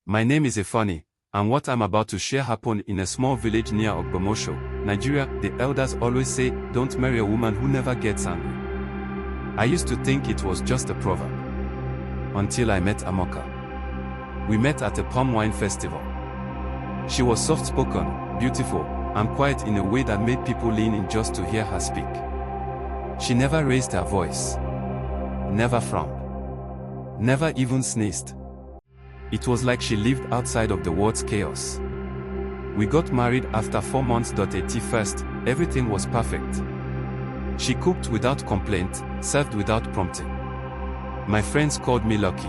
My name is Ifeanyi, and what I'm about to share happened in a small village near Ogbomosho, Nigeria. The elders always say, don't marry a woman who never gets angry. I used to think it was just a proverb. Until I met Amaka. We met at a palm wine festival. She was soft-spoken, beautiful, and quiet in a way that made people lean in just to hear her speak. She never raised her voice. Never frowned. Never even sneezed. It was like she lived outside of the world's chaos. We got married after 4 months. At first, everything was perfect. She cooked without complaint, served without prompting. My friends called me lucky.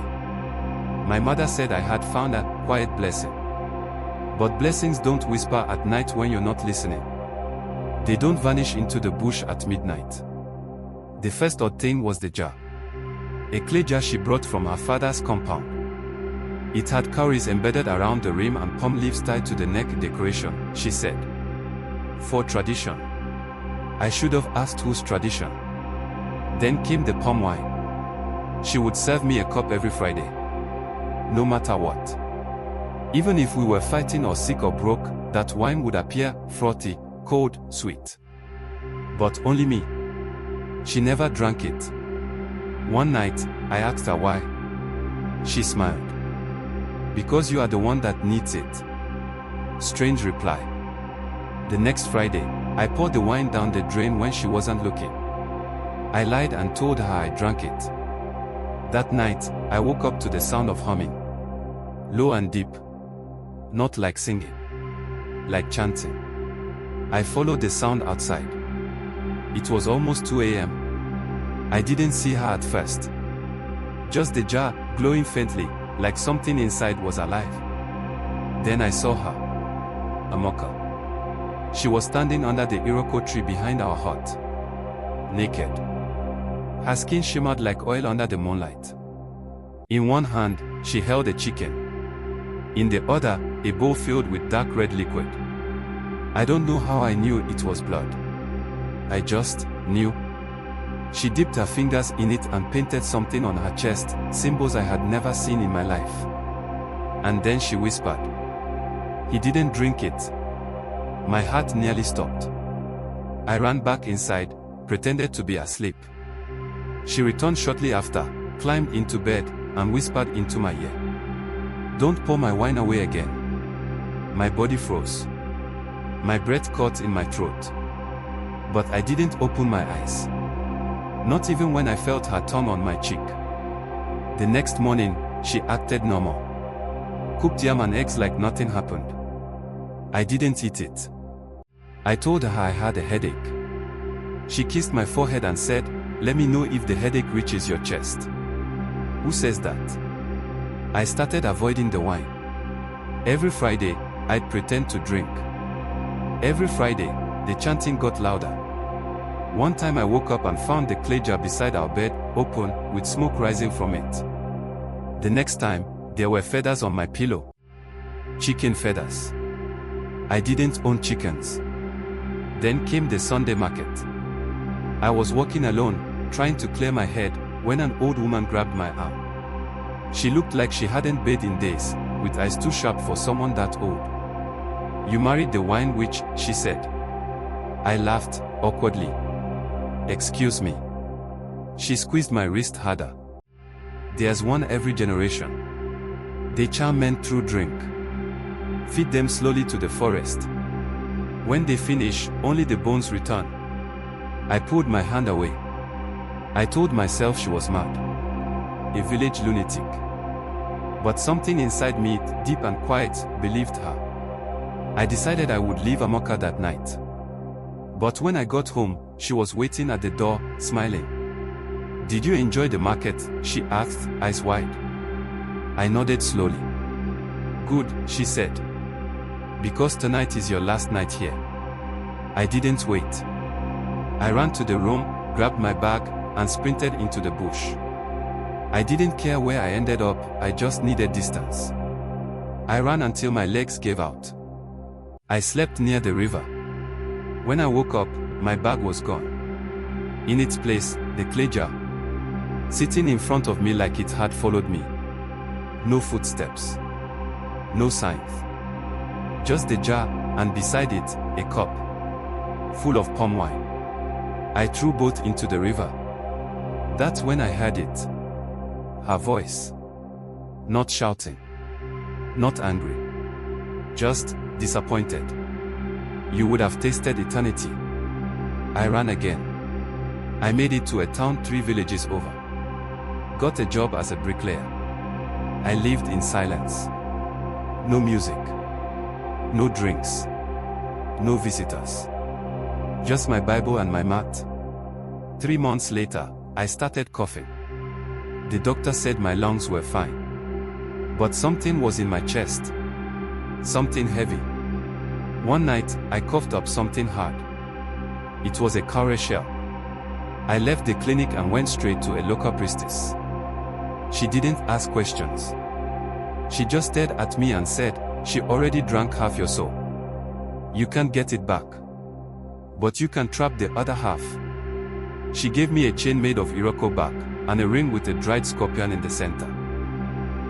My mother said I had found a quiet blessing. But blessings don't whisper at night when you're not listening. They don't vanish into the bush at midnight. The first odd thing was the jar. A clay jar she brought from her father's compound. It had cowries embedded around the rim and palm leaves tied to the neck. Decoration, she said. For tradition. I should have asked whose tradition. Then came the palm wine. She would serve me a cup every Friday. No matter what. Even if we were fighting or sick or broke, that wine would appear frothy, cold, sweet. But only me. She never drank it. One night, I asked her why. She smiled. Because you are the one that needs it. Strange reply. The next Friday, I poured the wine down the drain when she wasn't looking. I lied and told her I drank it. That night, I woke up to the sound of humming. Low and deep. Not like singing. Like chanting. I followed the sound outside. It was almost 2 a.m. I didn't see her at first. Just the jar, glowing faintly, like something inside was alive. Then I saw her. Amaka. She was standing under the Iroko tree behind our hut. Naked. Her skin shimmered like oil under the moonlight. In one hand, she held a chicken. In the other, a bowl filled with dark red liquid. I don't know how I knew it was blood. I just knew. She dipped her fingers in it and painted something on her chest, symbols I had never seen in my life. And then she whispered. He didn't drink it. My heart nearly stopped. I ran back inside, pretended to be asleep. She returned shortly after, climbed into bed, and whispered into my ear. Don't pour my wine away again. My body froze. My breath caught in my throat. But I didn't open my eyes. Not even when I felt her tongue on my cheek. The next morning, she acted normal. Cooked yam and eggs like nothing happened. I didn't eat it. I told her I had a headache. She kissed my forehead and said, let me know if the headache reaches your chest. Who says that? I started avoiding the wine. Every Friday, I'd pretend to drink. Every Friday, the chanting got louder. One time I woke up and found the clay jar beside our bed, open, with smoke rising from it. The next time, there were feathers on my pillow. Chicken feathers. I didn't own chickens. Then came the Sunday market. I was walking alone, trying to clear my head, when an old woman grabbed my arm. She looked like she hadn't bathed in days, with eyes too sharp for someone that old. You married the wine witch, she said. I laughed, awkwardly. Excuse me. She squeezed my wrist harder. There's one every generation. They charm men through drink. Feed them slowly to the forest. When they finish, only the bones return. I pulled my hand away. I told myself she was mad. A village lunatic. But something inside me, deep and quiet, believed her. I decided I would leave Amaka that night. But when I got home, she was waiting at the door, smiling. Did you enjoy the market? She asked, eyes wide. I nodded slowly. Good, she said. Because tonight is your last night here. I didn't wait. I ran to the room, grabbed my bag, and sprinted into the bush. I didn't care where I ended up, I just needed distance. I ran until my legs gave out. I slept near the river. When I woke up, my bag was gone. In its place, the clay jar. Sitting in front of me like it had followed me. No footsteps. No signs. Just the jar, and beside it, a cup full of palm wine. I threw both into the river. That's when I heard it. Her voice. Not shouting. Not angry. Just disappointed. You would have tasted eternity. I ran again. I made it to a town 3 villages over. Got a job as a bricklayer. I lived in silence. No music. No drinks. No visitors. Just my Bible and my mat. 3 months later, I started coughing. The doctor said my lungs were fine. But something was in my chest. Something heavy. One night, I coughed up something hard. It was a cowrie shell. I left the clinic and went straight to a local priestess. She didn't ask questions. She just stared at me and said, "She already drank half your soul. You can't get it back. But you can trap the other half." She gave me a chain made of iroko bark, and a ring with a dried scorpion in the center.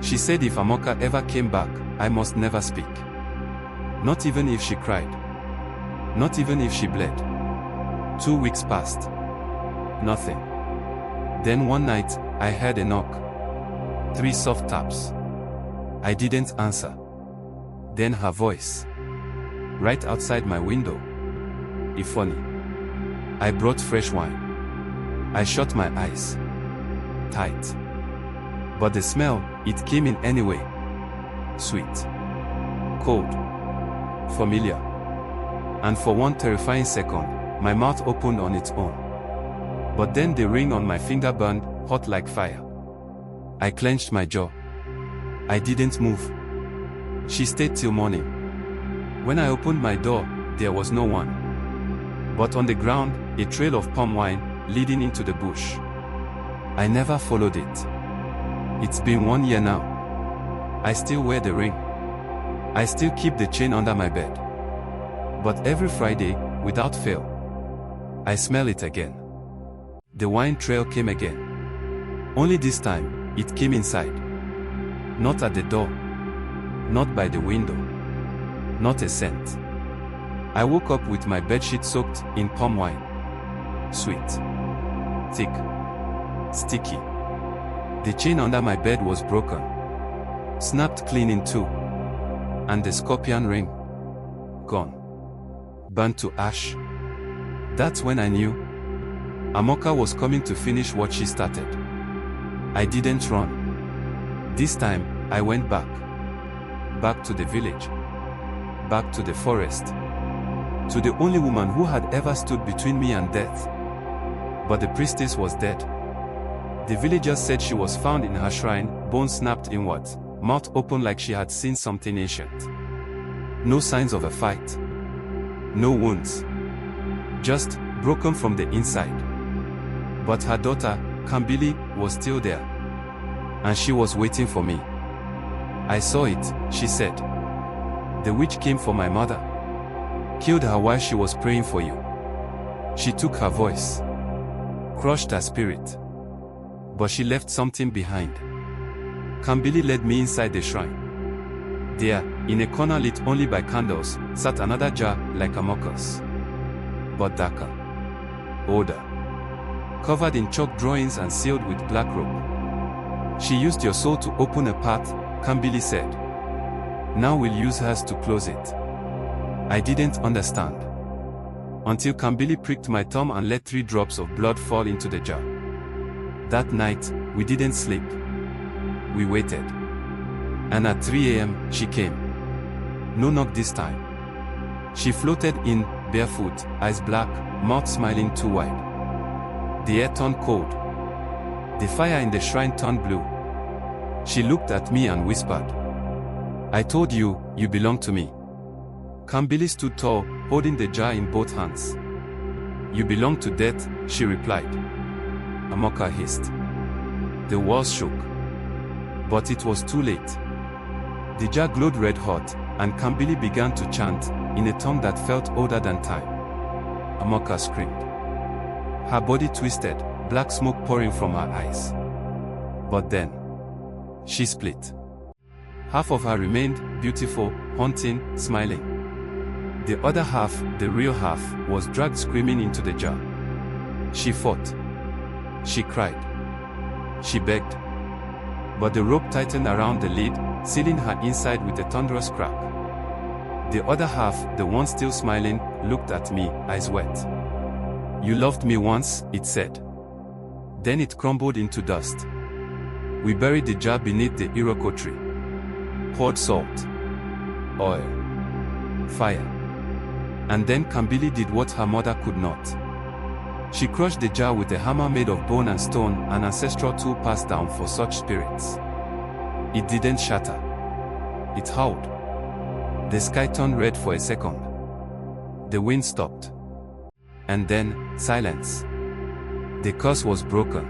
She said if Amaka ever came back, I must never speak. Not even if she cried. Not even if she bled. 2 weeks passed. Nothing. Then one night, I heard a knock. 3 soft taps. I didn't answer. Then her voice. Right outside my window. Ifeanyi. I brought fresh wine. I shut my eyes. Tight. But the smell, it came in anyway. Sweet. Cold. Familiar. And for one terrifying second, my mouth opened on its own. But then the ring on my finger burned, hot like fire. I clenched my jaw. I didn't move. She stayed till morning. When I opened my door, there was no one. But on the ground, a trail of palm wine, leading into the bush. I never followed it. It's been 1 year now. I still wear the ring. I still keep the chain under my bed. But every Friday, without fail, I smell it again. The wine trail came again. Only this time, it came inside. Not at the door. Not by the window. Not a scent. I woke up with my bedsheet soaked in palm wine. Sweet. Thick. Sticky. The chain under my bed was broken. Snapped clean in 2. And the scorpion ring. Gone. Burnt to ash. That's when I knew Amaka was coming to finish what she started. I didn't run. This time, I went back. Back to the village. Back to the forest. To the only woman who had ever stood between me and death. But the priestess was dead. The villagers said she was found in her shrine, bones snapped inward, mouth open like she had seen something ancient. No signs of a fight. No wounds. Just broken from the inside. But her daughter, Kambili, was still there. And she was waiting for me. "I saw it," she said. "The witch came for my mother. Killed her while she was praying for you. She took her voice. Crushed her spirit. But she left something behind." Kambili led me inside the shrine. There, in a corner lit only by candles, sat another jar like Amaka's. But darker. Older. Covered in chalk drawings and sealed with black rope. "She used your soul to open a path," Kambili said. "Now we'll use hers to close it." I didn't understand. Until Kambili pricked my thumb and let 3 drops of blood fall into the jar. That night, we didn't sleep. We waited. And at 3 a.m., she came. No knock this time. She floated in, barefoot, eyes black, mouth smiling too wide. The air turned cold. The fire in the shrine turned blue. She looked at me and whispered, "I told you, you belong to me." Kambili stood tall, holding the jar in both hands. "You belong to death," she replied. Amaka hissed. The walls shook. But it was too late. The jar glowed red hot, and Kambili began to chant, in a tongue that felt older than time. Amaka screamed. Her body twisted, black smoke pouring from her eyes. But then, she split. Half of her remained, beautiful, haunting, smiling. The other half, the real half, was dragged screaming into the jar. She fought. She cried. She begged. But the rope tightened around the lid, sealing her inside with a thunderous crack. The other half, the one still smiling, looked at me, eyes wet. "You loved me once," it said. Then it crumbled into dust. We buried the jar beneath the iroko tree. Poured salt, oil, fire. And then Kambili did what her mother could not. She crushed the jar with a hammer made of bone and stone, an ancestral tool passed down for such spirits. It didn't shatter. It howled. The sky turned red for a second. The wind stopped. And then, silence. The curse was broken.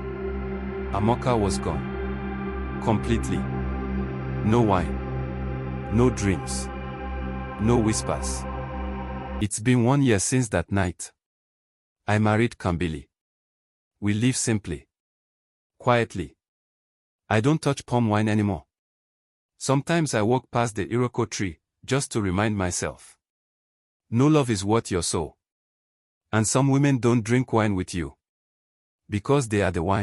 Amaka was gone. Completely. No wine. No dreams. No whispers. It's been 1 year since that night. I married Kambili. We live simply. Quietly. I don't touch palm wine anymore. Sometimes I walk past the iroko tree, just to remind myself. No love is worth your soul. And some women don't drink wine with you. Because they are the wine.